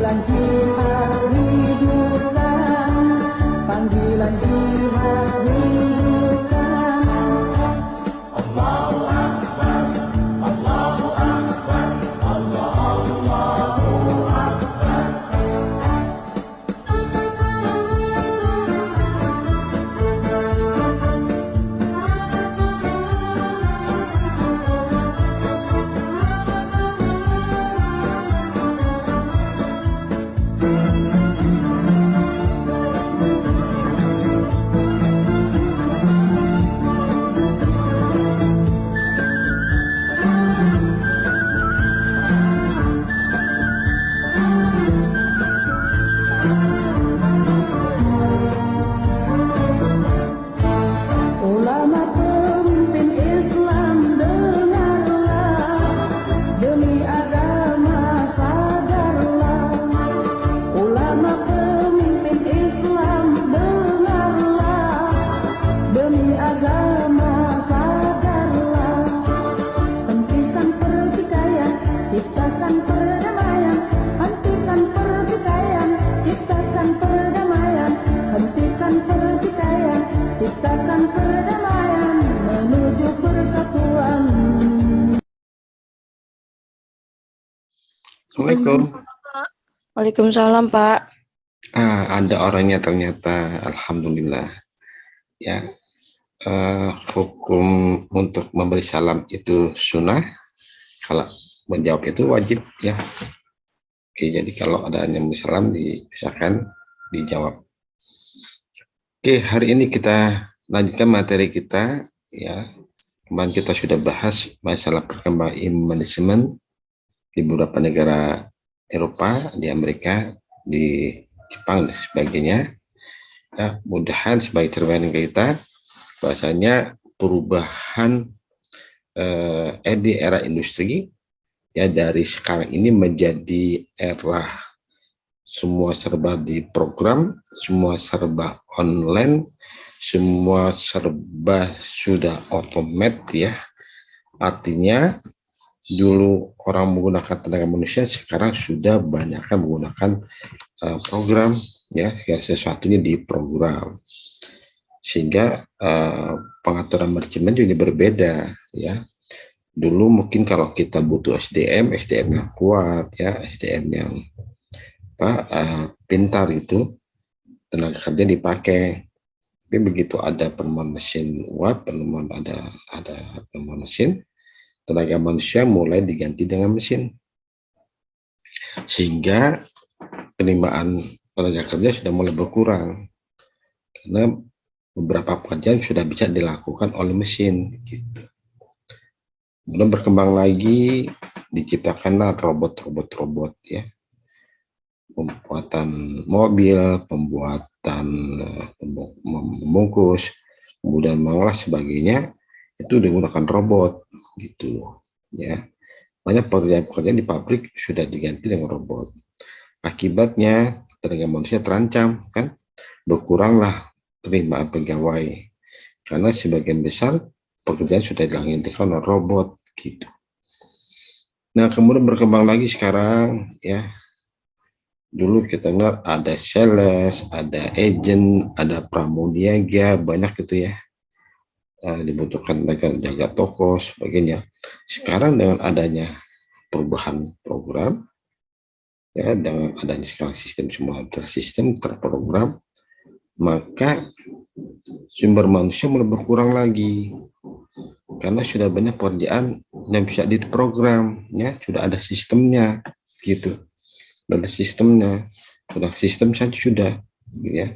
Panggilan jihad rindukan, panggilan jihad rindukan. Allahu Akbar, Allahu Akbar, Allahu Akbar. Ulama pemimpin Islam dengarlah, demi agama sadarlah. Ulama pemimpin Islam dengarlah, demi agama sadarlah. Hentikan pertikaian, ciptakan perdamaian. Hentikan pertikaian, ciptakan perdamaian. Hentikan pertikaian, ciptakan perdamaian menuju persatuan. Assalamualaikum. Waalaikumsalam, Pak. Ada orangnya ternyata, alhamdulillah. Ya, hukum untuk memberi salam itu sunnah, kalau menjawab itu wajib ya. Oke, jadi kalau ada yang memberi salam diusahakan dijawab. Oke, hari ini kita lanjutkan materi kita ya. Kemarin kita sudah bahas masalah perkembangan manajemen di beberapa negara Eropa, di Amerika, di Jepang dan sebagainya. Ya, mudahan sebagai cerminan kita bahasanya perubahan di era industri ya, dari sekarang ini menjadi era semua serba di program, semua serba online, semua serba sudah otomatis ya. Artinya dulu orang menggunakan tenaga manusia, sekarang sudah banyak menggunakan program ya, segala sesuatunya di program, sehingga pengaturan manajemen juga berbeda ya. Dulu mungkin kalau kita butuh SDM yang kuat ya, SDM yang pintar, itu tenaga kerja dipakai. Tapi begitu ada penemuan mesin uap, ada penemuan mesin, tenaga manusia mulai diganti dengan mesin, sehingga penerimaan tenaga kerja sudah mulai berkurang karena beberapa pekerjaan sudah bisa dilakukan oleh mesin gitu. Kemudian berkembang lagi, diciptakanlah robot ya, pembuatan mobil, pembuatan membungkus, kemudian mengolah sebagainya, itu digunakan robot gitu ya. Banyak pekerjaan di pabrik sudah diganti dengan robot. Akibatnya tenaga manusia terancam kan, berkuranglah penerimaan pegawai karena sebagian besar pekerjaan sudah digantikan oleh robot gitu. Nah, kemudian berkembang lagi sekarang ya. Dulu kita dengar ada sales, ada agent, ada pramuniaga, banyak gitu ya. Dibutuhkan jaga toko sebagainya. Sekarang dengan adanya perubahan program ya, dengan adanya sekarang sistem semua tersistem terprogram, maka sumber manusia mulai berkurang lagi karena sudah banyak pekerjaan yang bisa diprogram ya, sudah ada sistemnya gitu. Ada sistemnya, sudah sistem saja sudah gitu ya.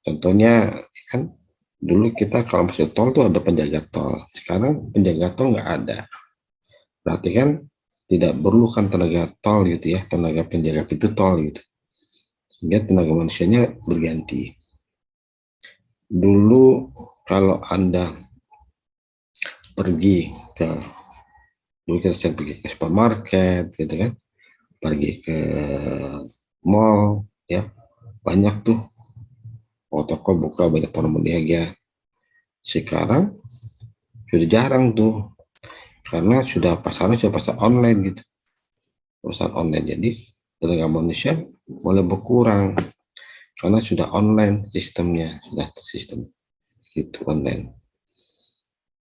Contohnya kan dulu kita kalau masuk tol tuh ada penjaga tol, sekarang penjaga tol nggak ada, berarti kan tidak perlu kan tenaga tol gitu ya, tenaga penjaga pintu tol gitu, sehingga tenaga manusianya berganti. Dulu kalau Anda pergi ke, dulu kita sering pergi ke supermarket gitu kan, pergi ke mall ya, banyak tuh toko buka, banyak pramuniaga. Sekarang sudah jarang tuh karena sudah pasarnya sudah pasar online gitu, pasar online. Jadi tenaga manusia mulai berkurang karena sudah online sistemnya, sudah sistem gitu online.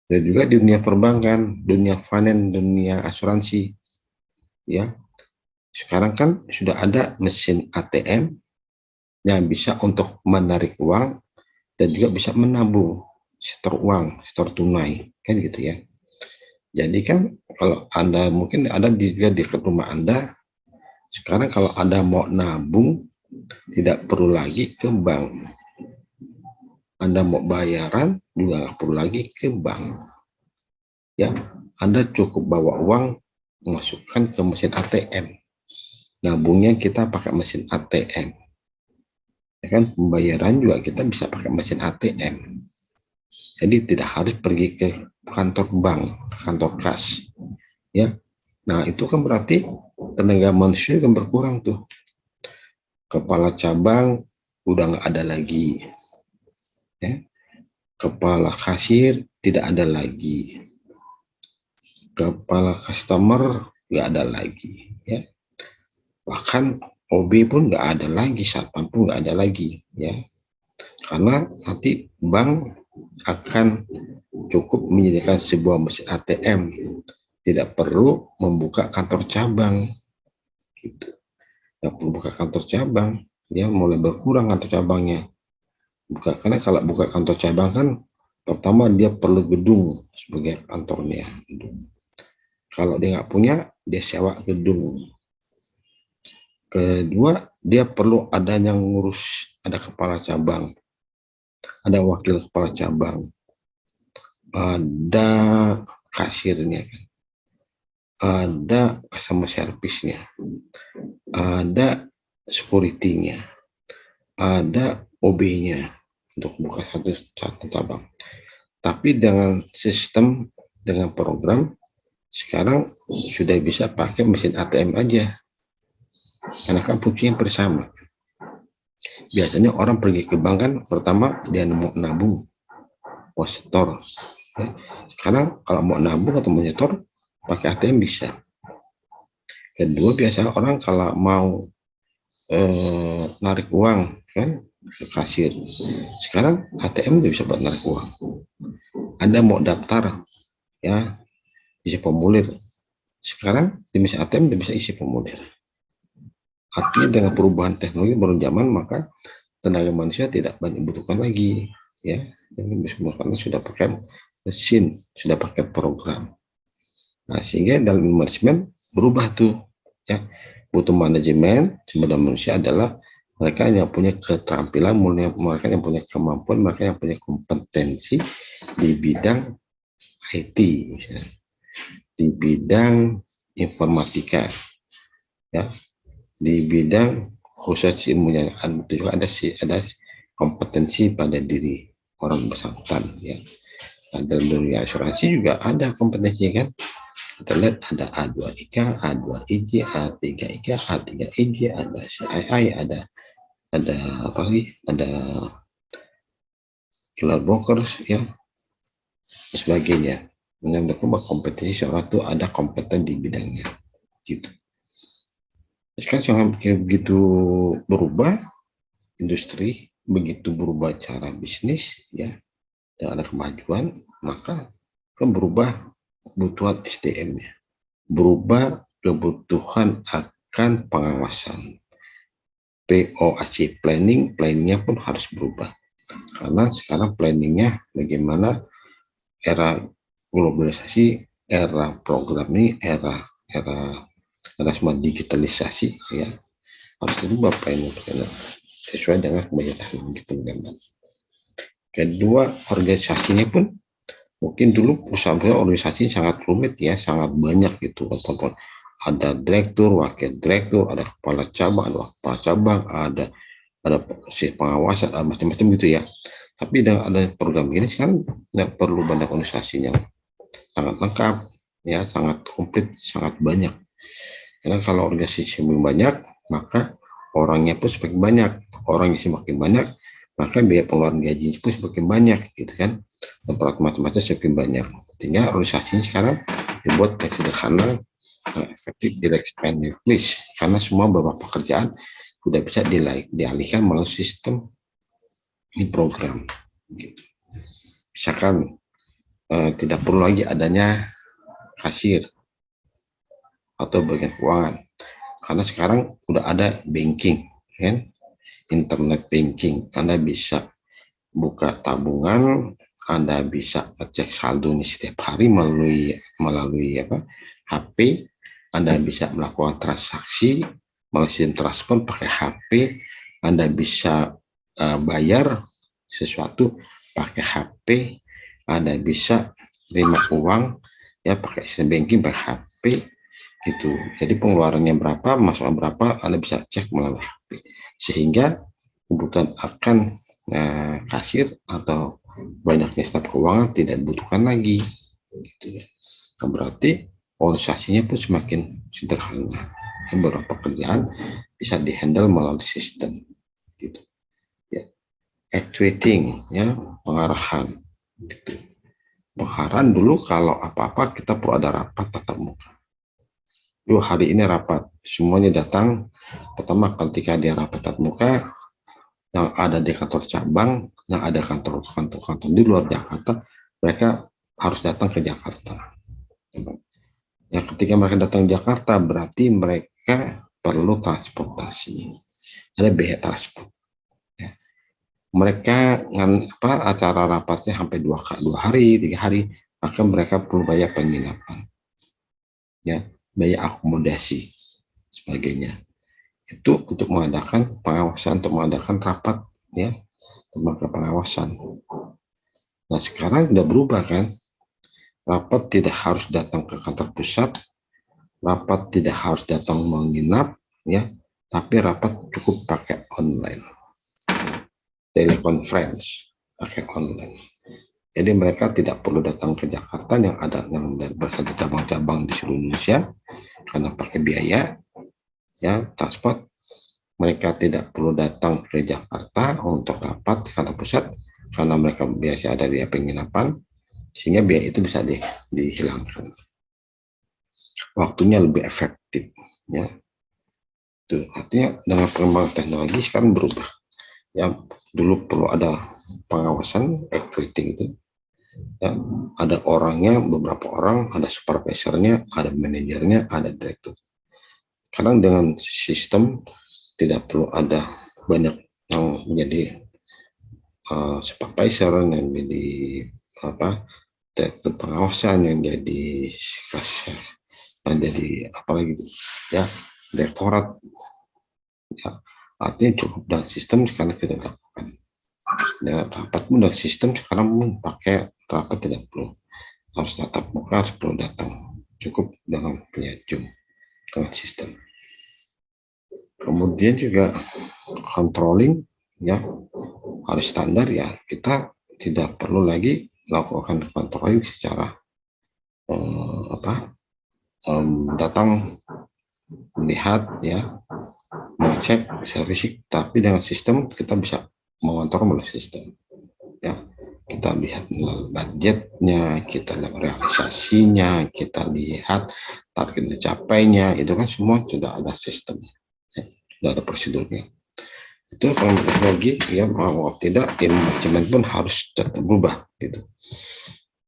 Dan juga di dunia perbankan, dunia finance, dunia asuransi, ya. Sekarang kan sudah ada mesin ATM yang bisa untuk menarik uang dan juga bisa menabung, setor uang, setor tunai, kan gitu ya. Jadi kan kalau Anda mungkin ada juga di rumah Anda, sekarang kalau Anda mau nabung tidak perlu lagi ke bank. Anda mau bayaran juga nggak perlu lagi ke bank. Ya, Anda cukup bawa uang, masukkan ke mesin ATM. Nabungnya kita pakai mesin ATM. Ya kan, pembayaran juga kita bisa pakai mesin ATM. Jadi tidak harus pergi ke kantor bank, ke kantor kas. Ya, nah itu kan berarti tenaga manusia kan berkurang tuh. Kepala cabang udah nggak ada lagi. Ya. Kepala kasir tidak ada lagi. Kepala customer nggak ada lagi. Ya. Bahkan OB pun nggak ada lagi, satpam pun nggak ada lagi. Ya. Karena nanti bank akan cukup menyediakan sebuah mesin ATM. Tidak perlu membuka kantor cabang. Gitu. Nggak perlu buka kantor cabang. Dia mulai berkurang kantor cabangnya. Karena kalau buka kantor cabang kan pertama dia perlu gedung sebagai kantornya. Kalau dia nggak punya, dia sewa gedung. Kedua, dia perlu ada yang ngurus, ada kepala cabang, ada wakil kepala cabang, ada kasirnya, ada customer service-nya, ada security-nya, ada OB-nya untuk buka satu cabang. Tapi dengan sistem, dengan program, sekarang sudah bisa pakai mesin ATM aja. Karena kan fungsinya bersama. Biasanya orang pergi ke bank kan, pertama dia mau nabung, mau setor. Sekarang kalau mau nabung atau mau nyetor, pakai ATM bisa. Kedua, biasanya orang kalau mau narik uang kan ke kasir, sekarang ATM udah bisa buat narik uang. Anda mau daftar ya isi formulir, sekarang di mesin ATM udah bisa isi formulir. Artinya dengan perubahan teknologi baru zaman, maka tenaga manusia tidak banyak dibutuhkan lagi ya. Karena sudah pakai mesin, sudah pakai program. Nah, sehingga dalam manajemen berubah tuh ya. Butuh manajemen sumber daya manusia adalah mereka yang punya keterampilan, mereka yang punya kemampuan, mereka yang punya kompetensi di bidang IT, misalnya, di bidang informatika, ya, di bidang khusus ilmunya. Juga ada kompetensi pada diri orang bersangkutan, ya. Nah, dalam dunia asuransi juga ada kompetensi kan. Kita lihat ada A2IK, A2IJ, A3IK, A3IJ, ada CII, ada apa lagi? Ada killer brokers ya, sebagainya. Menandakan bahwa kompetensi seorang itu ada kompeten di bidangnya. Gitu. Sekarang begitu berubah industri, begitu berubah cara bisnis ya, dan ada kemajuan, maka kan berubah kebutuhan SDM-nya, berubah kebutuhan akan pengawasan. POAC, planningnya pun harus berubah. Karena sekarang planningnya bagaimana era globalisasi, era program ini, era semua digitalisasi ya, harus berubah planning sesuai dengan kemajuan teknologi pengembangan. Kedua, organisasinya pun mungkin dulu perusahaan organisasi sangat rumit ya, sangat banyak gitu. Ada direktur, wakil direktur, ada kepala cabang, ada si pengawasan, ada macam-macam gitu ya. Tapi dengan ada program ini sekarang nggak perlu banyak organisasi yang sangat lengkap ya, sangat komplit, sangat banyak. Karena kalau organisasi semakin banyak, maka orangnya pun semakin banyak. Orangnya semakin banyak, maka biaya pengeluaran gaji pun semakin banyak, gitu kan. Dan macam-macam semakin banyak. Artinya organisasi sekarang dibuat yang sederhana, efektif directly karena semua beberapa pekerjaan sudah bisa dialihkan melalui sistem ini program gitu. Misalkan tidak perlu lagi adanya kasir atau bagian keuangan karena sekarang udah ada banking kan, internet banking. Anda bisa buka tabungan, Anda bisa cek saldonya setiap hari melalui HP. Anda bisa melakukan transaksi melalui sistem transfer pakai HP. Anda bisa bayar sesuatu pakai HP. Anda bisa terima uang ya pakai sistem banking pakai HP gitu. Jadi pengeluarannya berapa, masukan berapa, Anda bisa cek melalui HP. Sehingga kebutuhan akan kasir atau banyaknya staf keuangan tidak dibutuhkan lagi gitu ya. Nah, berarti organisasinya pun semakin sederhana. Beberapa pekerjaan bisa dihandle melalui sistem gitu ya. Actuating ya, pengarahan gitu. Pengarahan dulu kalau apa-apa kita perlu ada rapat tatap muka. Dulu hari ini rapat, semuanya datang. Pertama ketika dia rapat tatap muka, yang ada di kantor cabang, yang ada kantor di luar Jakarta, mereka harus datang ke Jakarta. Ya, ketika mereka datang ke Jakarta, berarti mereka perlu transportasi. Ada biaya transport. Ya. Mereka acara rapatnya sampai 2 hari, 3 hari, maka mereka perlu bayar penginapan, ya, biaya akomodasi, sebagainya. Itu untuk mengadakan pengawasan, untuk mengadakan rapat ya, lembaga pengawasan. Nah sekarang sudah berubah kan, rapat tidak harus datang ke kantor pusat, rapat tidak harus datang menginap ya, tapi rapat cukup pakai online, teleconference pakai online. Jadi mereka tidak perlu datang ke Jakarta yang bersatu cabang-cabang di seluruh Indonesia karena pakai biaya ya transport. Mereka tidak perlu datang ke Jakarta untuk rapat di kantor pusat karena mereka biasa ada di penginapan, sehingga biaya itu bisa dihilangkan. Waktunya lebih efektif, ya. Itu artinya dengan perkembangan teknologi sekarang berubah. Ya, dulu perlu ada pengawasan, actuating itu. Ya, ada orangnya, beberapa orang, ada supervisornya, ada manajernya, ada direktur. Sekarang dengan sistem tidak perlu ada banyak yang menjadi supervisor, yang jadi direktur pengawasan, yang jadi kasir, yang jadi apalagi ya direktorat ya. Artinya cukup dengan sistem sekarang kita lakukan. Ya, rapat pun dengan sistem sekarang pun pakai rapat tidak perlu harus tatap muka, harus perlu datang, cukup dengan punya Zoom dengan sistem. Kemudian juga controlling ya harus standar ya, kita tidak perlu lagi melakukan controlling secara datang melihat ya, mengecek fisik, tapi dengan sistem kita bisa mengontrol melalui sistem ya. Kita lihat budgetnya, kita lihat realisasinya, kita lihat target dicapainya, itu kan semua sudah ada sistem ya, sudah ada prosedurnya. Itu kalau lagi ya, mau tidak ilmu manajemen pun harus tetap berubah gitu.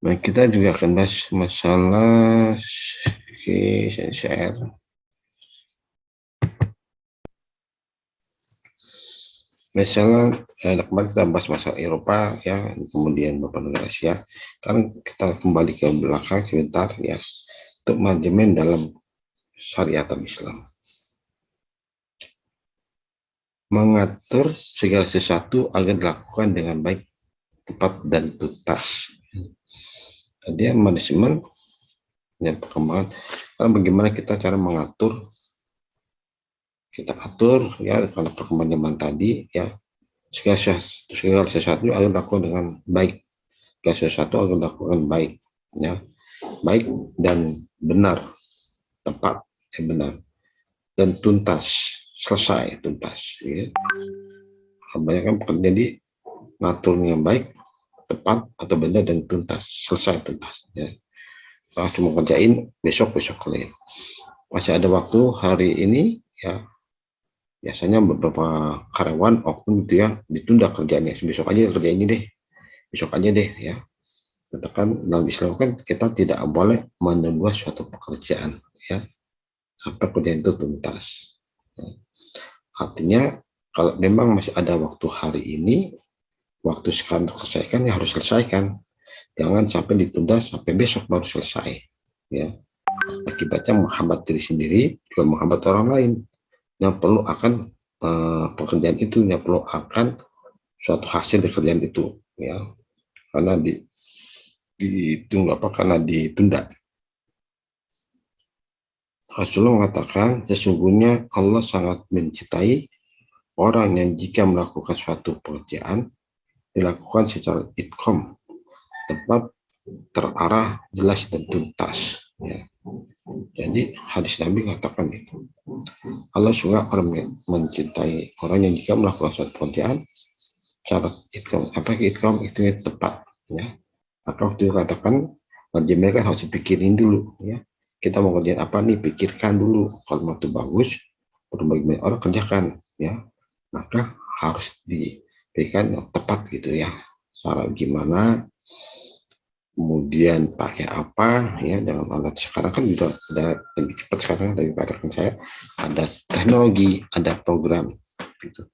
Nah kita juga akan bahas masalah share. Misalnya kemarin kita bahas masalah Eropa ya, kemudian beberapa negara Asia. Sekarang kita kembali ke belakang sebentar ya, untuk manajemen dalam syariat Islam. Mengatur segala sesuatu agar dilakukan dengan baik, tepat, dan tuntas. Dia manajemen dan perkembangan. Karena bagaimana kita cara mengatur, kita atur ya karena perkembangan zaman tadi ya, segala sesuatu agar dilakukan dengan baik, segala sesuatu agar dilakukan baik ya, baik dan benar, tepat dan benar, dan tuntas, selesai tuntas ya. Kebanyakan jadi ngaturnya baik, tepat atau benar dan tuntas, selesai tuntas ya. Cuma kerjain besok clear. masih ada waktu hari ini, ya biasanya beberapa karyawan oknum gitu ya ditunda kerjanya, besok aja kerja ini deh, besok aja deh ya. Katakan dalam Islam kan kita tidak boleh menunda suatu pekerjaan ya sampai pekerjaan itu tuntas. Ya. Artinya kalau memang masih ada waktu hari ini, waktu sekarang selesaikan ya harus selesaikan. Jangan sampai ditunda sampai besok baru selesai. Ya. Akibatnya menghambat diri sendiri, juga menghambat orang lain yang perlu akan pekerjaan itu, yang perlu akan suatu hasil dari kerjaan itu. Ya. Karena karena ditunda. Rasulullah mengatakan sesungguhnya Allah sangat mencintai orang yang jika melakukan suatu pekerjaan dilakukan secara itqom, tepat, terarah, jelas dan tuntas. Ya. Jadi hadis Nabi mengatakan itu. Allah juga orang mencintai orang yang jika melakukan suatu pekerjaan secara itqom. Apa itqom itu tepat. Ya. Maka waktu itu katakan mereka harus pikirin dulu ya, kita mau kerjain apa nih, pikirkan dulu. Kalau itu bagus berbagai orang kerjakan ya, maka harus diberikan yang tepat gitu ya, cara gimana, kemudian pakai apa ya, dengan alat sekarang kan juga udah lebih cepat sekarang daripada saya, ada teknologi, ada program gitu,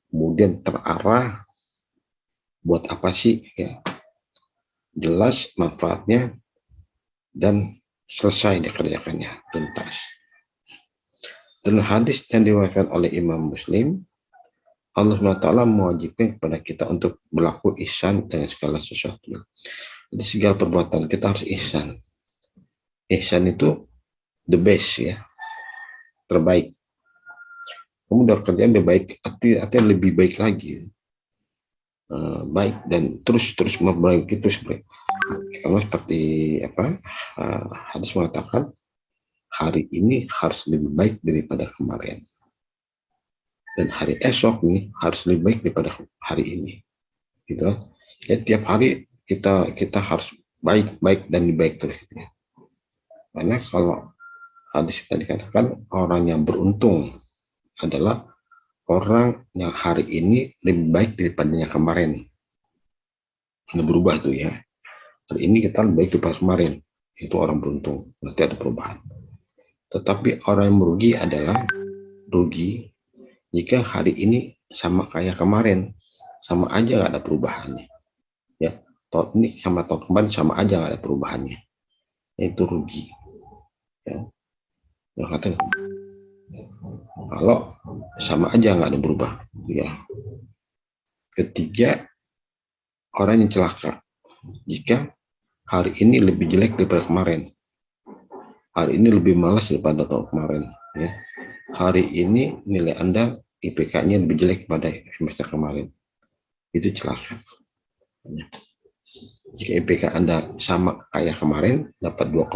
kemudian terarah buat apa sih ya, jelas manfaatnya dan selesai dikerjakannya tuntas. Dan hadis yang diriwayatkan oleh Imam Muslim, Allah SWT mewajibkan kepada kita untuk berlaku ihsan dengan segala sesuatu. Jadi segala perbuatan kita harus ihsan. Ihsan itu the best ya, terbaik. Kamu udah kerjaan lebih baik, artinya lebih baik lagi. Baik dan terus memperbaiki terus. Kalau seperti apa hadis mengatakan hari ini harus lebih baik daripada kemarin, dan hari esok nih harus lebih baik daripada hari ini, gitu. Ya tiap hari kita harus baik dan lebih baik terus. Gitu. Karena kalau hadis tadi katakan orang yang beruntung adalah orang yang hari ini lebih baik daripada yang kemarin. Nggak berubah tuh ya. Hari ini kita lebih baik daripada kemarin. Itu orang beruntung. Berarti ada perubahan. Tetapi orang yang merugi adalah rugi jika hari ini sama kayak kemarin. Sama aja nggak ada perubahannya. Ya, tahun ini sama tahun kemarin sama aja nggak ada perubahannya. Itu rugi. Ya. Kalau sama aja nggak ada berubah. Ya. Ketiga, orang yang celaka jika hari ini lebih jelek daripada kemarin, hari ini lebih malas daripada tahun kemarin ya. Hari ini nilai Anda IPK-nya lebih jelek pada semester kemarin, itu celaka. Jika IPK Anda sama kayak kemarin dapat 2,5,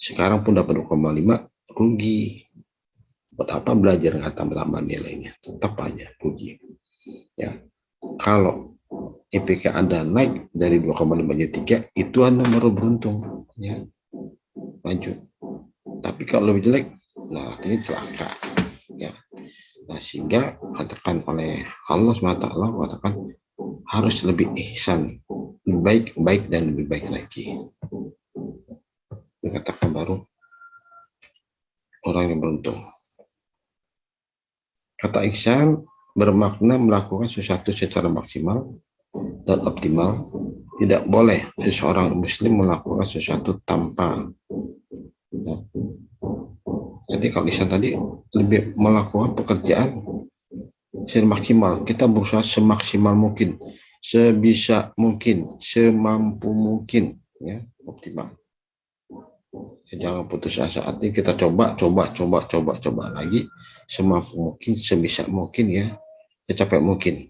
sekarang pun dapat 2,5, rugi. Buat apa belajar nggak tambah-tambah nilainya, tetap aja rugi ya. Kalau IPK Anda naik dari 2,5 jadi 3, itu Anda baru beruntung ya, maju. Tapi kalau lebih jelek, nah ini celaka ya. Nah sehingga katakan oleh Allah SWT katakan harus lebih ihsan, lebih baik dan lebih baik lagi. Dikatakan baru orang yang beruntung. Kata ihsan bermakna melakukan sesuatu secara maksimal dan optimal. Tidak boleh seseorang muslim melakukan sesuatu tanpa. Ya. Jadi kalau ihsan tadi lebih melakukan pekerjaan secara maksimal. Kita berusaha semaksimal mungkin, sebisa mungkin, semampu mungkin, ya optimal. Jangan putus asa. Artinya kita coba lagi semampu mungkin, sebisa mungkin ya, secapai mungkin.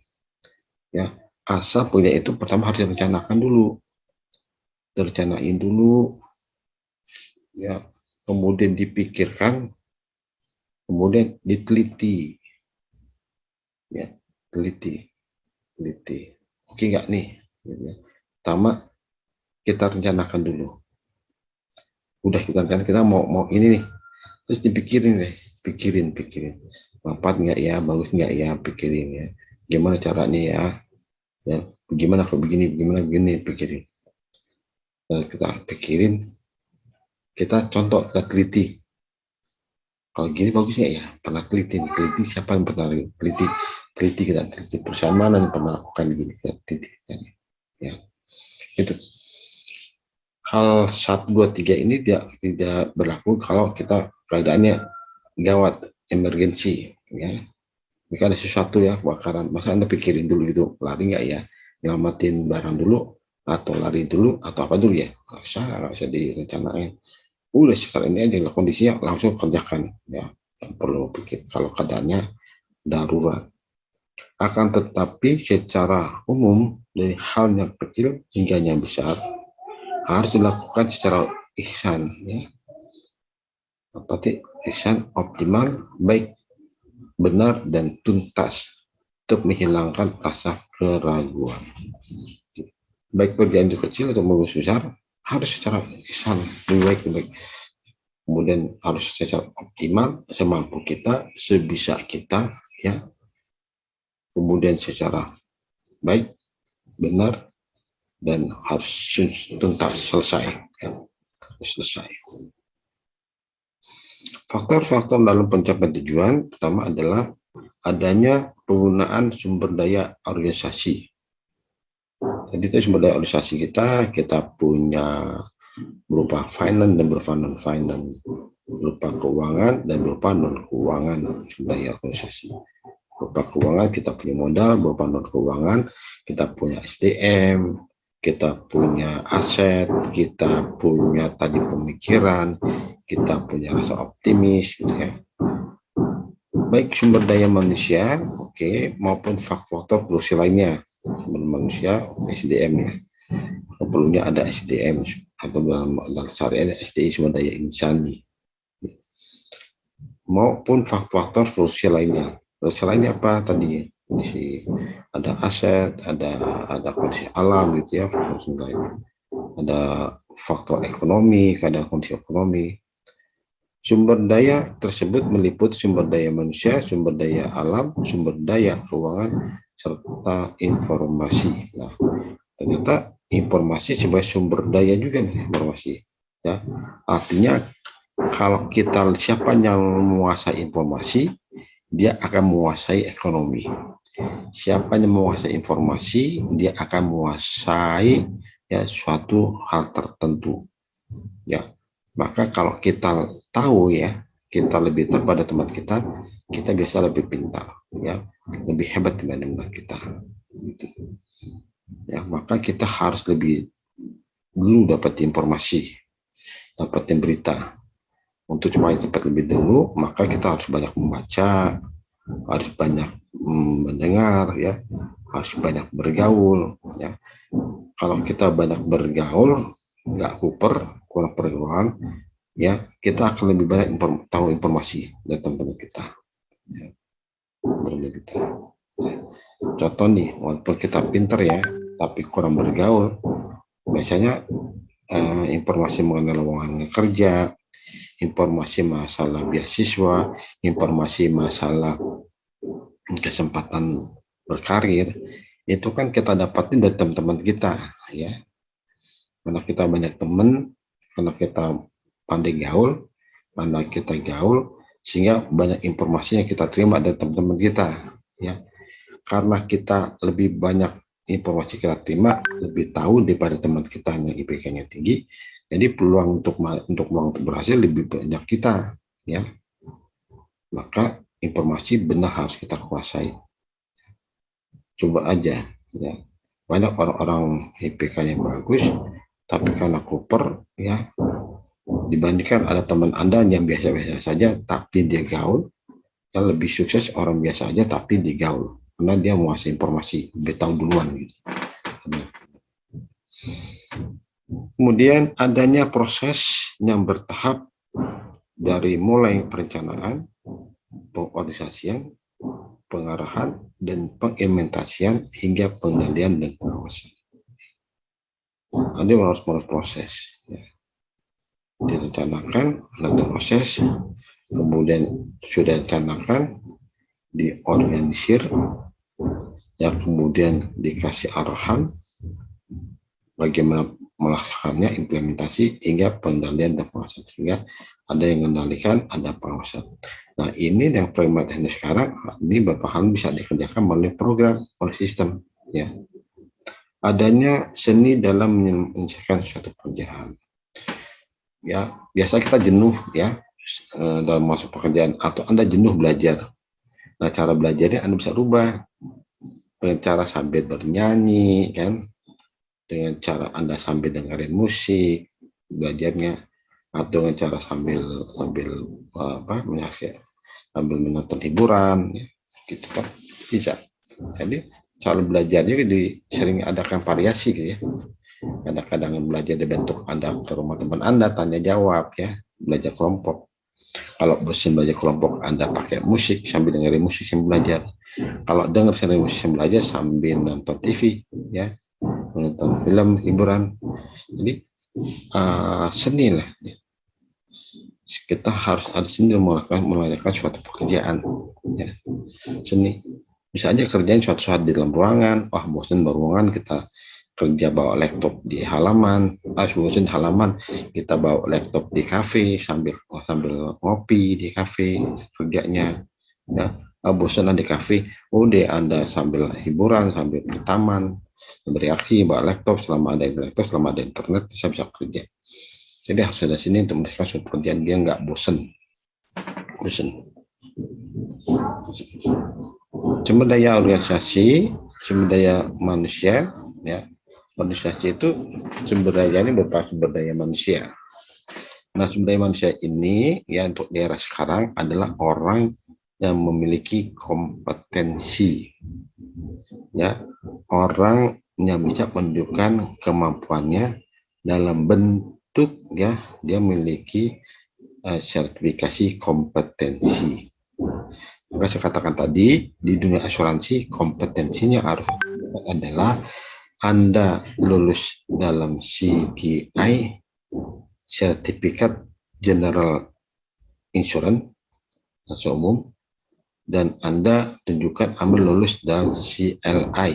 Ya, asal punya itu pertama harus direncanakan dulu, direncanain dulu, ya, kemudian dipikirkan, kemudian diteliti, ya, teliti. Oke nggak nih? Pertama kita rencanakan dulu. Udah kita rencanakan kita mau ini nih, Terus dipikirin deh, pikirin. Manfaat nggak ya, bagus nggak ya, pikirin ya. Gimana caranya ya, gimana kalau begini, pikirin. Dan kita pikirin, kita contoh, kita teliti. Kalau gini bagus nggak ya? Pernah teliti siapa yang pernah teliti kita teliti perusahaan mana yang pernah lakukan gini, kita teliti ya. Itu hal 1, 2, 3 ini tidak berlaku kalau kita keadaannya gawat, emergensi ya. Jika ada sesuatu ya, kebakaran, masa Anda pikirin dulu gitu, lari nggak ya, nyelamatin barang dulu atau lari dulu atau apa dulu ya, nggak usah direncanain. Udah sekarang ini aja kondisinya langsung kerjakan ya, yang perlu pikir kalau keadaannya darurat. Akan tetapi secara umum dari hal yang kecil hingga yang besar harus dilakukan secara ihsan ya. Berarti ihsan optimal, baik, benar dan tuntas untuk menghilangkan rasa keraguan. Baik pekerjaan itu kecil atau besar harus secara ihsan, lebih baik. Kemudian harus secara optimal, semampu kita, sebisa kita ya. Kemudian secara baik, benar, dan harus tuntas, selesai ya. Selesai. Faktor-faktor dalam pencapaian tujuan pertama adalah adanya penggunaan sumber daya organisasi. Jadi itu sumber daya organisasi kita punya berupa finance dan berupa non finance, berupa keuangan dan berupa non keuangan sumber daya organisasi. Berupa keuangan kita punya modal, berupa non keuangan kita punya SDM, kita punya aset, kita punya tadi pemikiran, kita punya rasa optimis gitu ya. Baik sumber daya manusia, maupun faktor produksi lainnya. Sumber manusia, SDM ya. Perlunya ada SDM atau dalam syariat SDI, sumber daya insani. Maupun faktor produksi lainnya. Produksi lainnya apa tadi? Ada aset, ada kondisi alam gitu ya, ada faktor ekonomi, ada kondisi ekonomi. Sumber daya tersebut meliputi sumber daya manusia, sumber daya alam, sumber daya keuangan, serta informasi. Nah, ternyata informasi sebagai sumber daya juga nih, informasi. Ya, artinya kalau kita siapa yang menguasai informasi, dia akan menguasai ekonomi. Siapa yang menguasai informasi, dia akan menguasai ya suatu hal tertentu. Ya, maka kalau kita tahu ya, kita lebih tahu pada teman kita biasa lebih pintar, ya, lebih hebat dibanding kita. Gitu. Ya, maka kita harus lebih dulu dapat informasi, dapatin berita. Untuk supaya dapat lebih dulu, maka kita harus banyak membaca, harus banyak mendengar, ya, harus banyak bergaul. Ya, kalau kita banyak bergaul, nggak kuper, kurang pergaulan, ya, kita akan lebih banyak tahu informasi dari teman-teman kita. Ya, kita. Contoh nih, walaupun kita pinter ya, tapi kurang bergaul, biasanya informasi mengenai lowongan kerja, informasi masalah beasiswa, informasi masalah kesempatan berkarir, itu kan kita dapatin dari teman-teman kita, ya. Karena kita banyak teman, karena kita pandai gaul, karena kita gaul, sehingga banyak informasi yang kita terima dari teman-teman kita, ya. Karena kita lebih banyak informasi kita terima, lebih tahu daripada teman kita yang IPK-nya tinggi, jadi peluang untuk berhasil lebih banyak kita, ya. Maka informasi benar harus kita kuasai. Coba aja, ya. Banyak orang-orang IPK yang bagus, tapi karena kuper, ya, dibandingkan ada teman Anda yang biasa-biasa saja, tapi dia gaul, yang lebih sukses orang biasa aja, tapi dia gaul, karena dia menguasai informasi, lebih tahu duluan, gitu. Kemudian adanya proses yang bertahap dari mulai perencanaan, pengorganisasian, pengarahan, dan pengimplementasian hingga pengendalian dan pengawasan. Ada harus proses, ya. Direncanakan, ada proses, kemudian sudah dicanangkan, diorganisir, ya, kemudian dikasih arahan bagaimana melaksanakannya, implementasi hingga pengendalian dan pengawasan, sehingga ada yang mengendalikan, ada pengawasan. Nah, ini yang framework teknis sekarang, ini beberapa hal bisa dikerjakan melalui program, oleh sistem, ya. Adanya seni dalam menyelesaikan suatu pekerjaan. Ya, biasa kita jenuh, ya, dalam masuk pekerjaan, atau Anda jenuh belajar. Nah, cara belajarnya Anda bisa rubah dengan cara sambil bernyanyi, kan, dengan cara Anda sambil dengerin musik belajarnya, atau dengan cara sambil menonton hiburan, ya, gitu kan, bisa. Jadi cara belajarnya sering adakan variasi, gitu ya. Kadang-kadang belajar dibentuk Anda ke rumah teman Anda, tanya jawab, ya, belajar kelompok. Kalau bosan belajar kelompok, Anda pakai musik sambil dengerin musik sambil belajar. Kalau dengar sering musik sambil belajar sambil nonton TV, ya, menonton film hiburan. Jadi seni lah, ya. Kita harus ada seni melakukan suatu pekerjaan, ya. Seni bisa aja kerjain suatu saat di dalam ruangan. Wah, bosan beruangan, kita kerja bawa laptop di halaman. Bosan di halaman, kita bawa laptop di kafe sambil ngopi di kafe kerjanya, ya. Bosan di kafe, deh Anda sambil hiburan, sambil ke taman, bereaksi, bawa laptop. Selama ada laptop, selama ada internet, bisa kerja. Jadi harus ada sini untuk mereka suatu pekerjaan, dia nggak bosan. Sumber daya organisasi, sumber daya manusia, ya. Organisasi itu sumber daya ini berupa sumber daya manusia. Nah, sumber daya manusia ini, ya, untuk daerah sekarang adalah orang yang memiliki kompetensi, ya, orang yang bisa menunjukkan kemampuannya dalam bentuk, ya, dia memiliki sertifikasi kompetensi. Maka saya katakan tadi, di dunia asuransi kompetensinya harus adalah Anda lulus dalam CGI, Sertifikat General Insurance atau umum, dan Anda tunjukkan Anda lulus dalam CLI,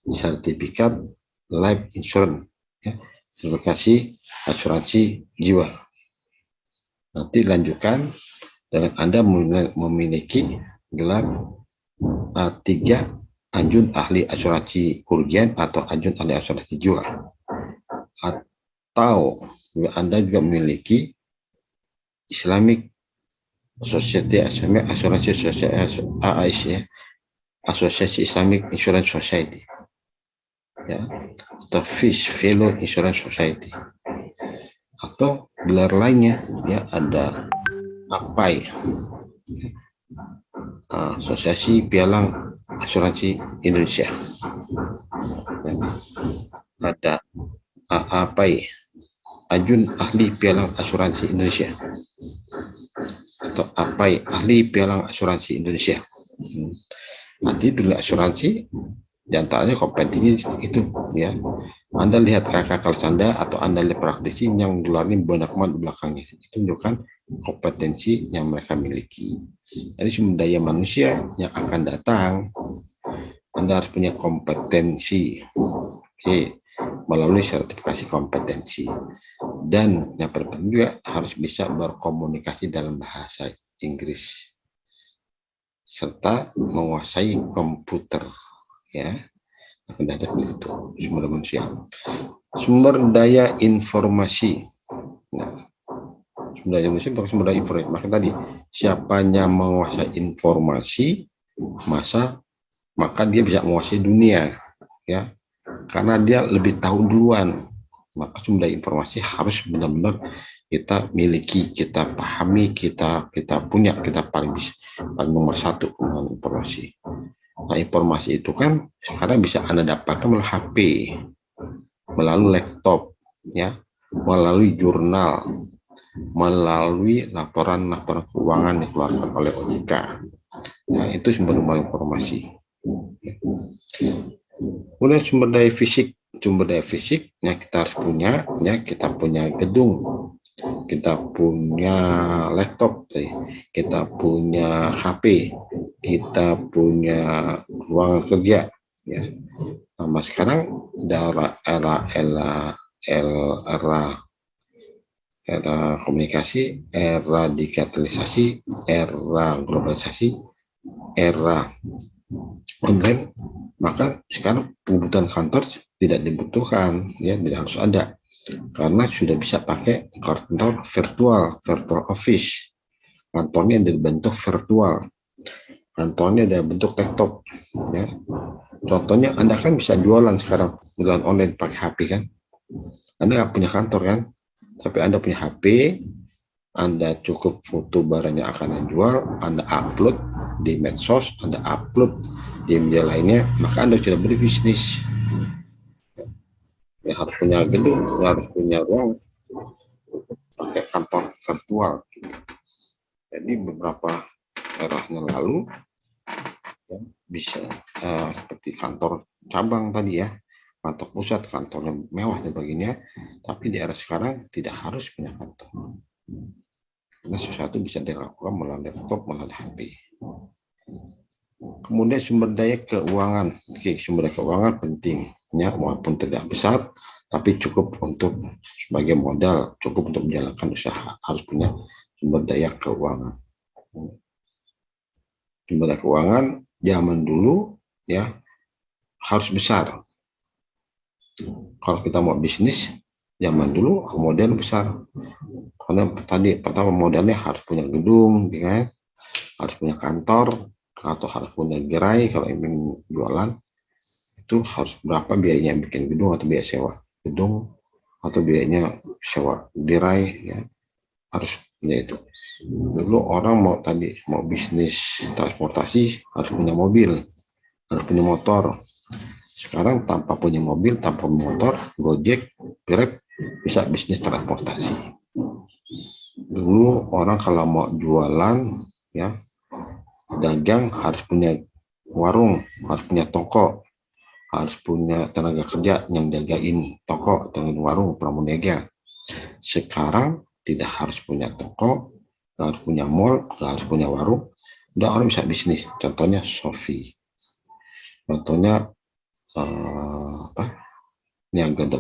Sertifikat Life Insurance, ya, sertifikasi asuransi jiwa. Nanti lanjutkan dengan Anda memiliki gelar 3 Anjun Ahli Asuransi Kerugian atau Anjun Ahli Asuransi Jiwa. Atau Anda juga memiliki Islamic Society, Asuransi AIS, ya, Asosiasi Islamic Insurance Society, ya, atau Fish Fellow Insurance Society, atau gelar lainnya, ya, ada APAI, Asosiasi Pialang Asuransi Indonesia, ya, ada AAPAI, Ajun Ahli Pialang Asuransi Indonesia, atau APAI, Ahli Pialang Asuransi Indonesia. Nanti dulu asuransi diantaranya kompetensinya itu, ya. Anda lihat kakak kelas Anda atau Anda lihat praktisi yang gelarnya banyak banget di belakangnya, itu menunjukkan kompetensi yang mereka miliki. Jadi sumber daya manusia yang akan datang, Anda harus punya kompetensi, melalui sertifikasi kompetensi, dan yang penting juga harus bisa berkomunikasi dalam bahasa Inggris serta menguasai komputer, ya. Akan datang itu sumber daya manusia. Sumber daya informasi. Nah, sumber daya manusia bukan sumber daya informasi. Maka tadi, siapanya menguasai informasi, maka dia bisa menguasai dunia, ya. Karena dia lebih tahu duluan. Maka sumber daya informasi harus benar-benar kita miliki, kita pahami, kita punya, kita paling nomor satu dengan informasi. Nah, informasi itu kan sekarang bisa Anda dapatkan melalui HP, melalui laptop, ya, melalui jurnal, melalui laporan keuangan yang dikeluarkan oleh OJK. Nah, itu sumber informasi. Kemudian sumber daya fisik yang kita harus punya, ya, kita punya gedung, kita punya laptop, kita punya HP, kita punya ruangan kerja, ya. Nah, sekarang era komunikasi, era digitalisasi, era globalisasi, era online, maka sekarang penyebutan kantor tidak dibutuhkan, ya, tidak harus ada, karena sudah bisa pakai kantor virtual office. Kantornya dari bentuk virtual, kantornya dari bentuk laptop, ya. Contohnya Anda kan bisa jualan sekarang, jualan online pakai HP kan. Anda nggak punya kantor kan, tapi Anda punya HP, Anda cukup foto barang yang akan Anda jual, Anda upload di medsos, Anda upload di media lainnya, maka Anda sudah berbisnis. Ya, harus punya gedung, harus punya ruang, pakai kantor virtual. Jadi beberapa era yang lalu, ya, bisa seperti kantor cabang tadi, ya, kantor pusat, kantornya mewah dan sebagainya, tapi di era sekarang tidak harus punya kantor. Karena sesuatu bisa dilakukan melalui laptop, melalui HP. Kemudian sumber daya keuangan. Oke, sumber daya keuangan penting, ya, walaupun tidak besar, tapi cukup untuk sebagai modal, cukup untuk menjalankan usaha. Harus punya sumber daya keuangan. Sumber daya keuangan zaman dulu, ya, harus besar. Kalau kita mau bisnis zaman dulu modal besar, karena tadi pertama modalnya harus punya gedung, ya, harus punya kantor, atau harus punya gerai. Kalau ingin jualan itu harus berapa biayanya bikin gedung, atau biaya sewa gedung, atau biayanya sewa gerai, ya, harus punya itu. Dulu orang mau bisnis transportasi harus punya mobil, harus punya motor. Sekarang tanpa punya mobil, tanpa motor, Gojek, Grab bisa bisnis transportasi. Dulu orang kalau mau jualan, ya, dagang harus punya warung, harus punya toko, harus punya tenaga kerja yang jagain toko atau warung, pramuniaga. Sekarang tidak harus punya toko, nggak harus punya mall, nggak harus punya warung, udah orang bisa bisnis. Contohnya Shopee, contohnya Niaga.com,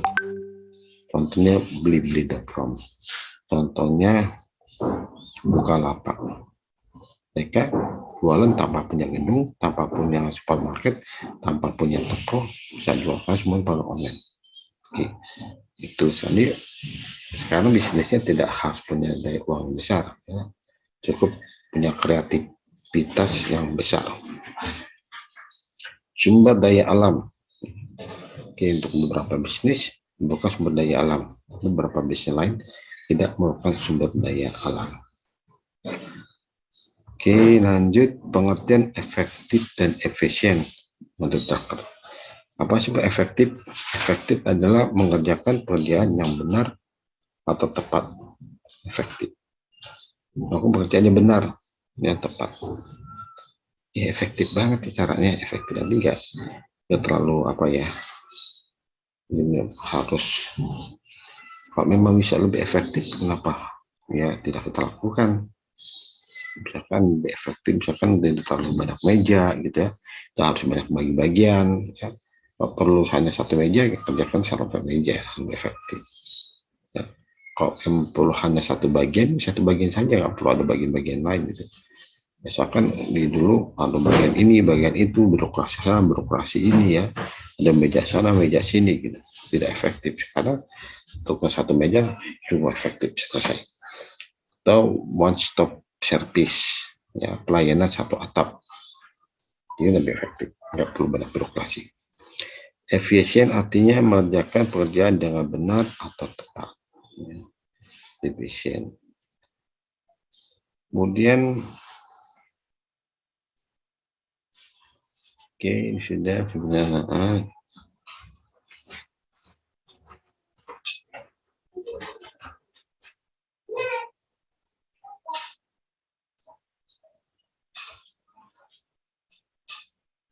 contohnya Blibli.com, contohnya Bukalapak. Mereka jualan tanpa punya gedung, tanpa punya supermarket, tanpa punya toko, bisa jualkan semua pada online. Oke, itu jadi sekarang bisnisnya tidak harus punya daya uang besar, ya. Cukup punya kreativitas yang besar. Sumber daya alam. Oke, untuk beberapa bisnis bukan sumber daya alam, beberapa bisnis lain tidak merupakan sumber daya alam. Oke, lanjut pengertian efektif dan efisien menurut Tucker. Apa sih efektif? Efektif adalah mengerjakan pekerjaan yang benar atau tepat. Efektif. Aku bekerjanya benar, yang tepat. Ya, efektif banget ya caranya, efektif. Tapi nggak terlalu apa ya. Ini harus, kalau memang bisa lebih efektif, kenapa ya tidak kita lakukan? Misalkan lebih efektif, misalkan tidak terlalu banyak meja, gitu ya. Kita harus banyak bagi-bagian, ya. Kalau perlu hanya satu meja, kerjakan satu meja, lebih efektif. Ya. Kalau perlu hanya satu bagian saja, nggak perlu ada bagian-bagian lain, gitu. Misalkan di dulu ada bagian ini, bagian itu, birokrasi sana, birokrasi ini, ya. Ada meja sana, meja sini, gitu. Tidak efektif. Karena untuk satu meja cuma efektif selesai. Atau one stop service, ya, pelayanan satu atap. Ini lebih efektif, nggak perlu banyak birokrasi. Efisien artinya mengerjakan pekerjaan dengan benar atau tepat. Efisien. Kemudian, oke, ini sudah sebenarnya.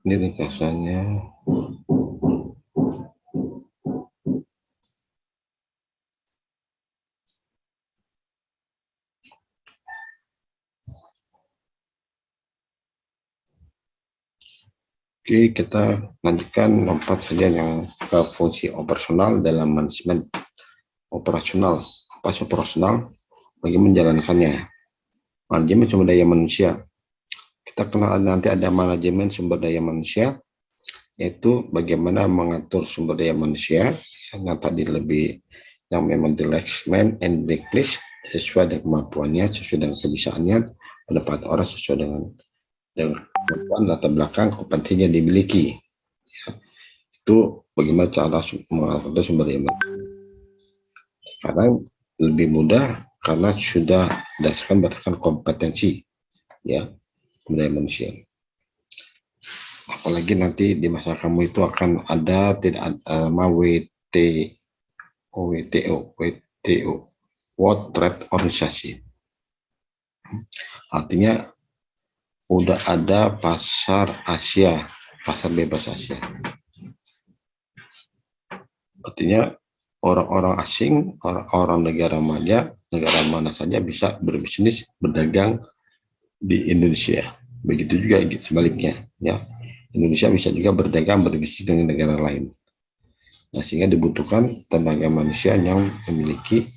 Ini ringkasannya. Oke, kita lanjutkan lompat saja yang ke fungsi operasional dalam manajemen operasional. Apa sih operasional? Bagi menjalankannya. Manajemen sumber daya manusia. Kita kenal nanti ada manajemen sumber daya manusia, yaitu bagaimana mengatur sumber daya manusia yang tadi lebih yang memang direction and decrease sesuai dengan kemampuannya, sesuai dengan kebisaannya, pendapat orang sesuai dengan kemampuan latar belakang kompetensi yang dimiliki. Ya, itu bagaimana cara mengatur sumber daya manusia. Sekarang lebih mudah karena sudah berdasarkan kompetensi, ya, sumber daya manusia. Apalagi nanti di masa kamu itu akan ada tidak WTO, World Trade Organization. Artinya udah ada pasar Asia, pasar bebas Asia. Artinya orang-orang asing, orang-orang negara mana saja bisa berbisnis, berdagang di Indonesia. Begitu juga sebaliknya, ya. Indonesia bisa juga berdagang, berbisnis dengan negara lain. Nah, sehingga dibutuhkan tenaga manusia yang memiliki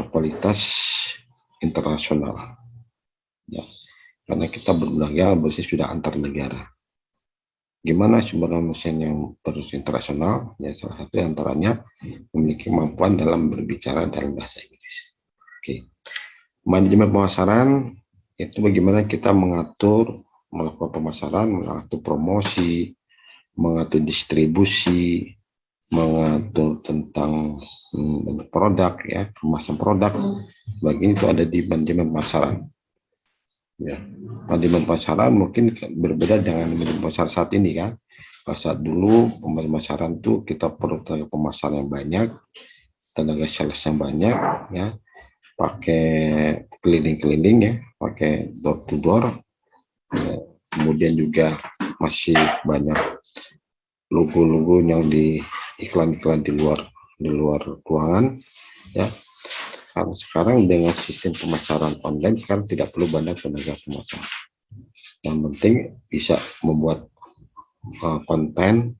kualitas internasional. Ya, karena kita berdagang berbisnis sudah antar negara. Gimana sumber daya manusia yang terus internasional? Ya, salah satu antaranya memiliki kemampuan dalam berbicara dalam bahasa Inggris. Oke. Manajemen pemasaran itu bagaimana kita melakukan pemasaran, mengatur promosi, mengatur distribusi, mengatur tentang produk, ya, kemasan produk. Bagian itu ada di manajemen pemasaran. Ya, manajemen pemasaran mungkin berbeda dengan manajemen pemasaran saat ini, kan. Saat dulu pemasaran itu kita perlu tenaga pemasaran yang banyak, tenaga sales yang banyak, ya, pakai keliling-keliling, ya, pakai door to door. Ya, kemudian juga masih banyak logo-logo yang di iklan-iklan di luar ruangan, ya. Sekarang dengan sistem pemasaran online, sekarang tidak perlu banyak tenaga pemasaran. Yang penting bisa membuat konten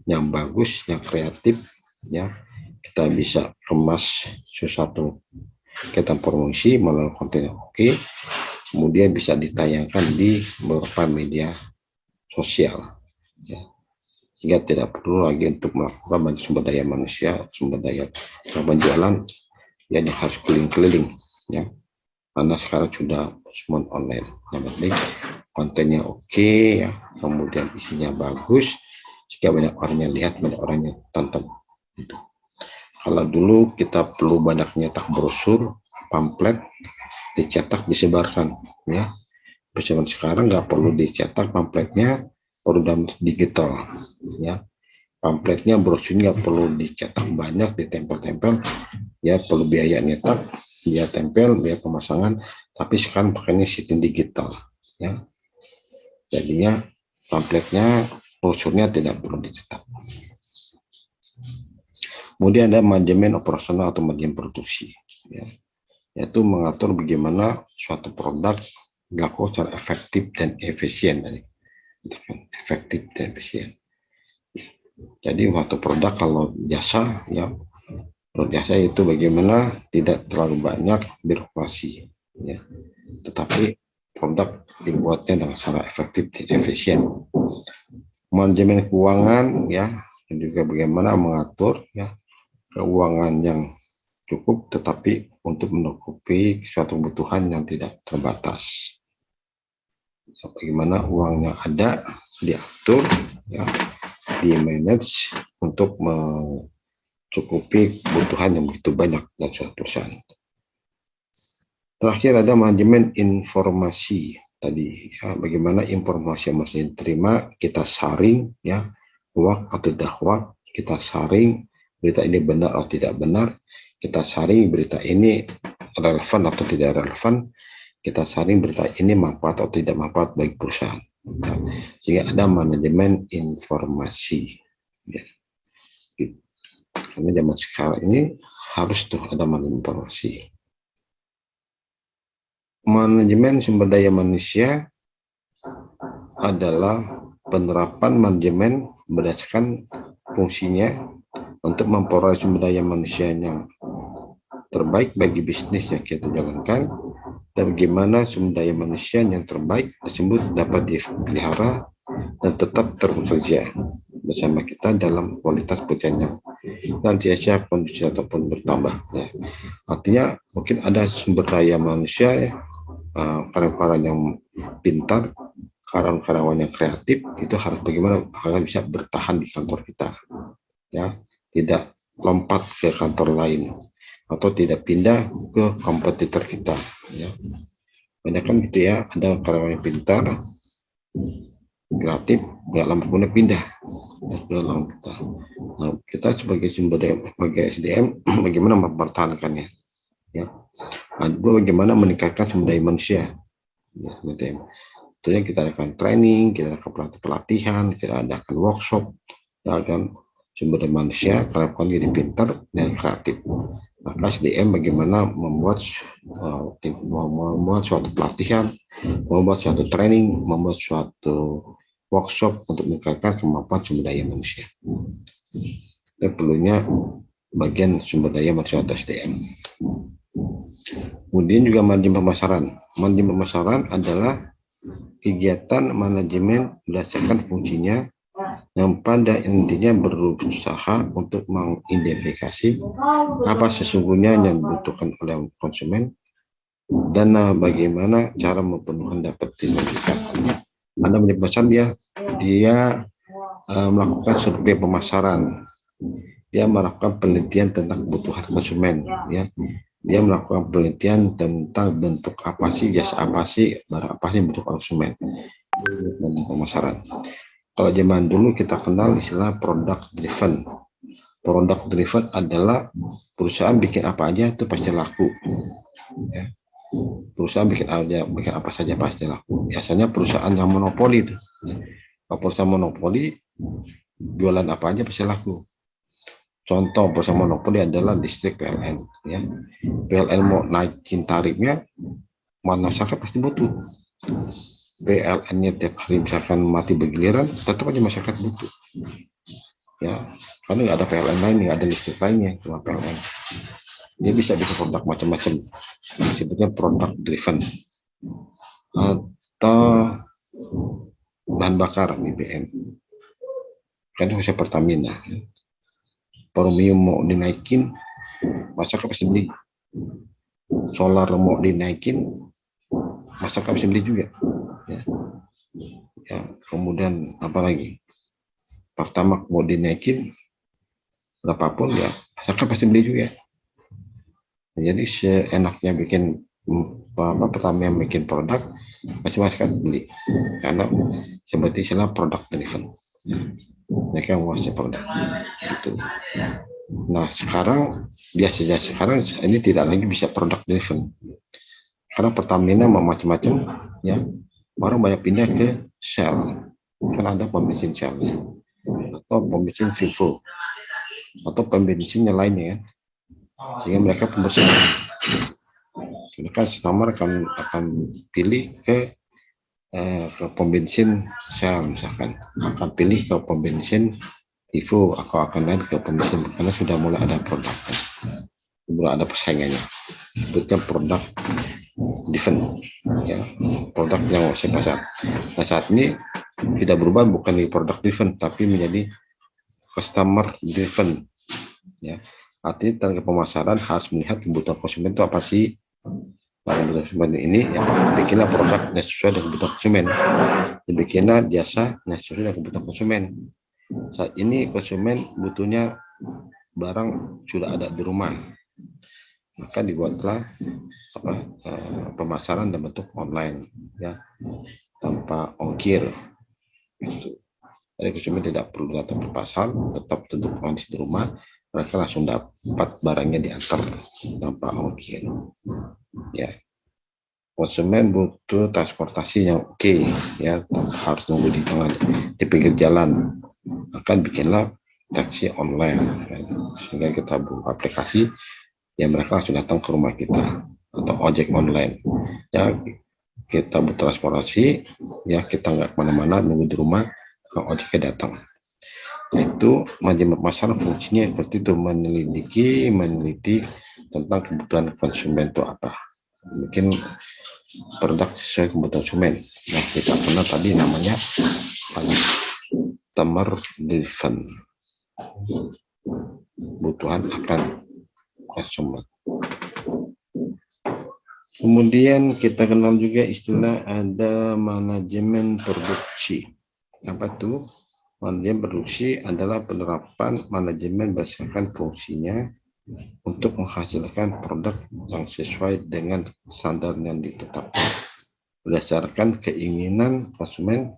yang bagus, yang kreatif, ya. Kita bisa kemas sesuatu, kita promosi melalui konten yang oke, kemudian bisa ditayangkan di beberapa media sosial, ya. Sehingga tidak perlu lagi untuk melakukan banyak sumber daya manusia, sumber daya penjualan yang harus keliling-keliling, ya. Karena sekarang sudah semua online. Yang penting kontennya oke, ya, kemudian isinya bagus, sehingga banyak orang yang lihat, banyak orang yang tonton. Gitu. Kalau dulu kita perlu banyak nyetak brosur, pamflet, dicetak, disebarkan, ya. Sekarang nggak perlu dicetak pamfletnya, perlu dalam digital, ya. Pamfletnya, brosurnya perlu dicetak banyak, ditempel-tempel, ya, perlu biaya nyetak, biaya tempel, biaya pemasangan, tapi sekarang pakainya sistem digital, ya. Jadinya pamfletnya, brosurnya tidak perlu dicetak. Kemudian ada manajemen operasional atau manajemen produksi, ya, yaitu mengatur bagaimana suatu produk dilakukan secara efektif dan efisien. Efektif dan efisien. Jadi waktu produk, kalau jasa, ya, produk jasa itu bagaimana tidak terlalu banyak birokrasi, ya, tetapi produk dibuatnya dengan secara efektif dan efisien. Manajemen keuangan, ya, dan juga bagaimana mengatur, ya, keuangan yang cukup tetapi untuk menutupi suatu kebutuhan yang tidak terbatas. Bagaimana uangnya ada diatur, ya, di manage untuk mencukupi kebutuhan yang begitu banyak dalam suatu perusahaan. Terakhir ada manajemen informasi tadi, ya, bagaimana informasi yang mesti diterima kita saring, ya, hoax atau tidak hoax, kita saring berita ini benar atau tidak benar, kita saring berita ini relevan atau tidak relevan, kita saring berita ini manfaat atau tidak manfaat bagi perusahaan. Ya, sehingga ada manajemen informasi, ya. Karena zaman sekarang ini harus tuh ada manajemen informasi. Manajemen sumber daya manusia adalah penerapan manajemen berdasarkan fungsinya untuk memperoleh sumber daya manusia yang terbaik bagi bisnis yang kita jalankan, dan bagaimana sumber daya manusia yang terbaik tersebut dapat dipelihara dan tetap bekerja bersama kita dalam kualitas pekerjaan yang nantiasa kondisi ataupun bertambah. Ya. Artinya mungkin ada sumber daya manusia, ya, karyawan yang pintar, karyawan yang kreatif, itu harus bagaimana agar bisa bertahan di kantor kita, ya, tidak lompat ke kantor lain atau tidak pindah ke kompetitor kita, ya. Banyak kan gitu ya, ada karyawan yang pintar, kreatif, nggak lama kemudian pindah ke dalam kita. Nah, kita sebagai sumber daya, sebagai SDM, bagaimana mempertahankannya, ya. Bagaimana meningkatkan sumber daya manusia, ya, SDM. Tentunya kita adakan training, kita adakan pelatihan, kita adakan workshop, kita akan sumber daya manusia, karyawan jadi pintar dan kreatif. Maka SDM bagaimana membuat suatu pelatihan, membuat suatu training, membuat suatu workshop untuk meningkatkan kemampuan sumber daya manusia. Dan perlunya bagian sumber daya manusia atau SDM. Kemudian juga manajemen pemasaran. Manajemen pemasaran adalah kegiatan manajemen berdasarkan fungsinya yang pada intinya berusaha untuk mengidentifikasi apa sesungguhnya yang dibutuhkan oleh konsumen dan bagaimana cara memenuhi dapat dilakukan. Anda menyebutkan dia melakukan survei pemasaran, dia melakukan penelitian tentang kebutuhan konsumen, ya. Dia melakukan penelitian tentang bentuk apa sih, jasa apa sih, barang apa sih bentuk konsumen dan pemasaran. Kalau zaman dulu kita kenal istilah product driven. Product driven adalah perusahaan bikin apa aja itu pasti laku, ya. Perusahaan bikin apa saja pasti laku. Biasanya perusahaan yang monopoli itu, ya. Kalau perusahaan monopoli jualan apa aja pasti laku. Contoh perusahaan monopoli adalah listrik PLN, ya. PLN mau naikin tarifnya, masyarakat pasti butuh. PLN-nya tiap hari misalkan mati bergiliran, tetap aja masyarakat butuh, ya, karena nggak ada PLN lain, nggak ada listrik lainnya, cuma PLN. Dia bisa produk macam-macam, disebutnya product driven. Atau bahan bakar BBM, kan itu Pertamina, premium mau dinaikin, masyarakat pasti beli. Solar mau dinaikin, masyarakat pasti beli juga, ya. Ya, kemudian apa lagi? Pertamax mau dinaikin, berapapun ya masyarakat pasti beli juga. Jadi seenaknya bikin pertama yang bikin produk, pasti masyarakat beli, karena seperti istilah product driven. Mereka menguasai produk itu. Nah sekarang biasanya sekarang ini tidak lagi bisa product driven, karena Pertamina mau macam-macam, ya. Orang banyak pindah ke Shell, kan ada pom bensin Shell, atau pom bensin Vivo, atau pom bensin yang lainnya, kan. Sehingga mereka pembersih. Mereka customer akan pilih ke pom bensin Shell, misalkan akan pilih ke pom bensin Vivo, atau akan lain ke pom bensin, karena sudah mulai ada produk, mulai ada persaingannya. Sebutkan produk driven, ya, produk yang menguasai pasar. Nah saat ini tidak berubah, bukan di product driven tapi menjadi customer driven, ya. Artinya tenaga pemasaran harus melihat kebutuhan konsumen itu apa sih. Pada kebutuhan konsumen ini, ya, bikinlah produk yang sesuai dengan kebutuhan konsumen, bikinlah jasa yang sesuai dengan kebutuhan konsumen. Saat ini konsumen butuhnya barang sudah ada di rumah, maka dibuatlah pemasaran dalam bentuk online, ya, tanpa ongkir. Jadi konsumen tidak perlu datang ke pasar, tetap duduk manis di rumah, mereka langsung dapat barangnya diantar tanpa ongkir, ya. Konsumen butuh transportasi yang oke, ya, harus nunggu di pinggir jalan, akan bikinlah taksi online, ya. Sehingga kita buka aplikasi, ya, mereka langsung datang ke rumah kita, atau ojek online, ya. Kita bertransportasi, ya, kita nggak kemana-mana, nunggu di rumah, tukang ojeknya datang. Itu manajemen pemasaran fungsinya seperti itu, meneliti tentang kebutuhan konsumen itu apa. Mungkin produk sesuai kebutuhan konsumen. Nah, kita kenal tadi namanya customer driven, kebutuhan akan konsumen. Kemudian kita kenal juga istilah ada manajemen produksi. Apa itu? Manajemen produksi adalah penerapan manajemen berdasarkan fungsinya untuk menghasilkan produk yang sesuai dengan standar yang ditetapkan berdasarkan keinginan konsumen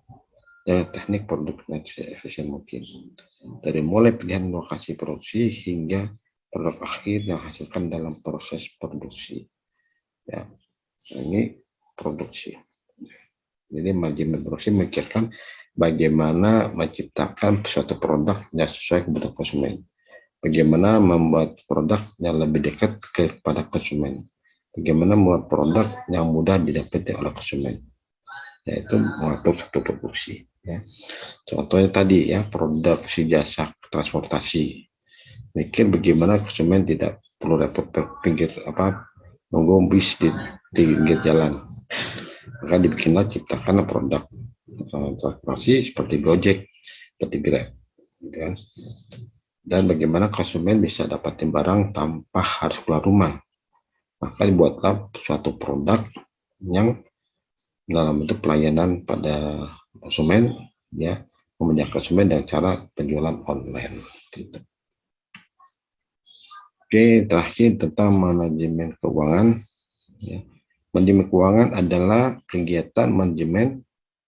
dan teknik produk yang seefisien mungkin. Dari mulai pilihan lokasi produksi hingga produk akhir yang dihasilkan dalam proses produksi. Ya, ini produksi. Jadi manajemen produksi memikirkan bagaimana menciptakan suatu produk yang sesuai kebutuhan konsumen. Bagaimana membuat produk yang lebih dekat kepada konsumen. Bagaimana membuat produk yang mudah didapati oleh konsumen. Yaitu mengatur suatu produksi. Ya. Contohnya tadi ya, produksi jasa transportasi. Mikir bagaimana konsumen tidak perlu repot nunggu bis di pinggir jalan. Maka dibikinlah ciptakan produk transportasi seperti Gojek, seperti Grab, gitu kan. Dan bagaimana konsumen bisa dapatin barang tanpa harus keluar rumah. Maka dibuatlah suatu produk yang dalam bentuk pelayanan pada konsumen, ya, memenjarakan konsumen dengan cara penjualan online. Gitu. Oke, terakhir tentang manajemen keuangan. Ya. Manajemen keuangan adalah kegiatan manajemen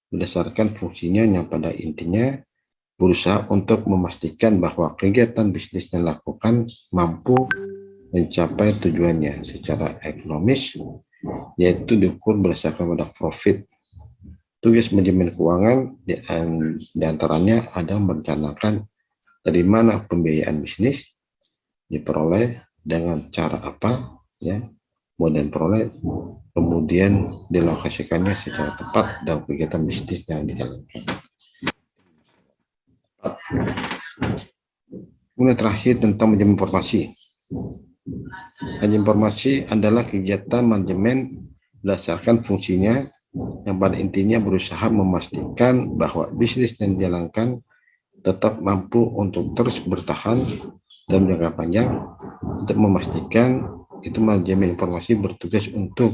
berdasarkan fungsinya yang pada intinya berusaha untuk memastikan bahwa kegiatan bisnis yang dilakukan mampu mencapai tujuannya secara ekonomis, yaitu diukur berdasarkan pada profit. Tugas manajemen keuangan di antaranya ada merencanakan dari mana pembiayaan bisnis diperoleh dengan cara apa, ya, kemudian peroleh, kemudian dilokasikannya secara tepat dalam kegiatan bisnis yang dijalankan. Kemudian terakhir tentang manajemen informasi. Manajemen informasi adalah kegiatan manajemen berdasarkan fungsinya yang pada intinya berusaha memastikan bahwa bisnis yang dijalankan tetap mampu untuk terus bertahan dalam jangka panjang. Untuk memastikan itu, manajemen informasi bertugas untuk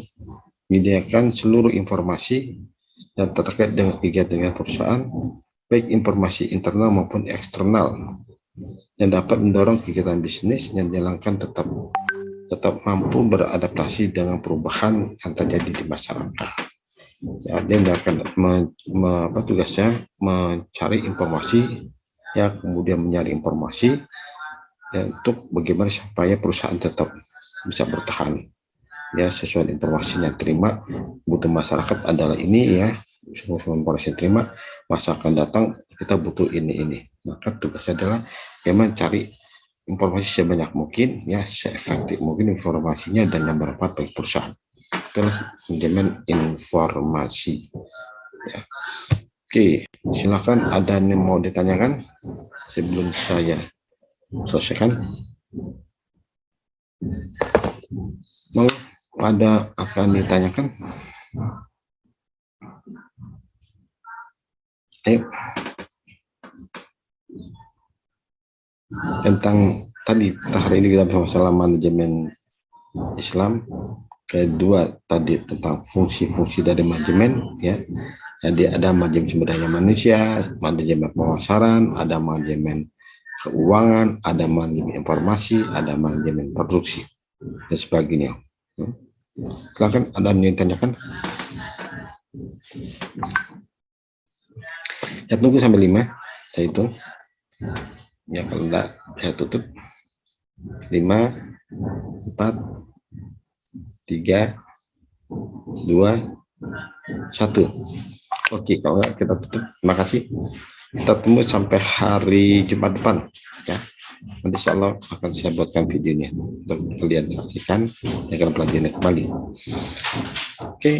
menyediakan seluruh informasi yang terkait dengan kegiatan perusahaan, baik informasi internal maupun eksternal, yang dapat mendorong kegiatan bisnis yang dijalankan tetap mampu beradaptasi dengan perubahan yang terjadi di masyarakat. Ya, dia akan tugasnya mencari informasi, ya, kemudian mencari informasi ya, untuk bagaimana supaya perusahaan tetap bisa bertahan, ya, sesuai informasi yang terima. Butuh masyarakat adalah ini, ya, informasi yang terima, masa akan datang kita butuh ini. Maka tugasnya adalah bagaimana cari informasi sebanyak mungkin, ya, seefektif mungkin informasinya dan yang bermanfaat bagi perusahaan. Terus manajemen informasi. Ya. Oke, silakan ada yang mau ditanyakan sebelum saya selesaikan. Mau ada akan ditanyakan? Ayo. Tentang tadi hari ini kita bahas masalah manajemen Islam. Kedua tadi tentang fungsi-fungsi dari manajemen, ya. Jadi ada manajemen sumber daya manusia, manajemen pemasaran, ada manajemen keuangan, ada manajemen informasi, ada manajemen produksi dan sebagainya. Silakan ada yang ditanyakan. Saya tunggu sampai 5, saya hitung. Ya, kalau enggak saya tutup. 5, 4, 3, 2, 1. Oke, kalau enggak kita tutup. Terima kasih. Kita tunggu sampai hari Jumat depan, ya. Nanti insya Allah akan saya buatkan videonya untuk kalian saksikan agar pelajarannya kembali. Oke.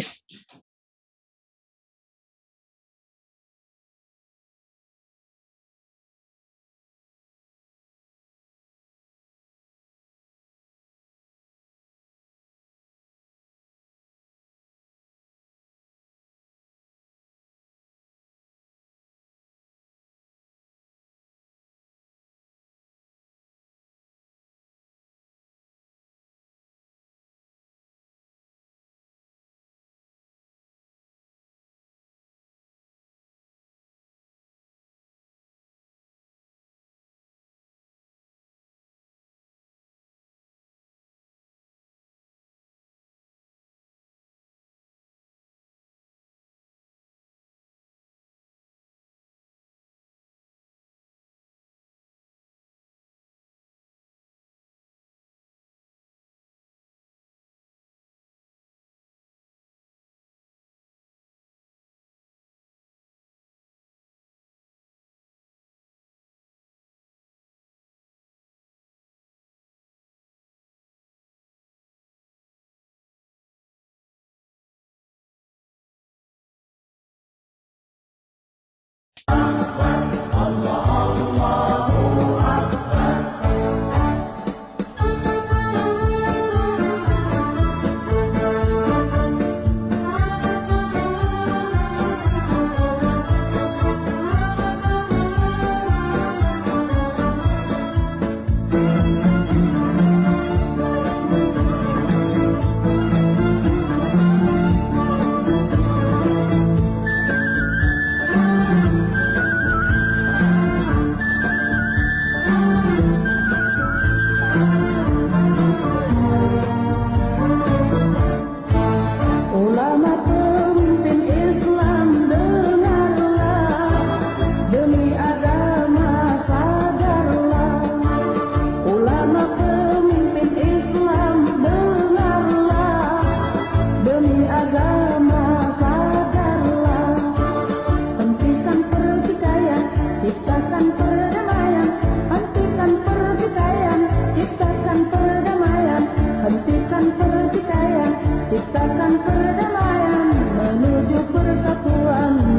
ciptakan perdamaian menuju persatuan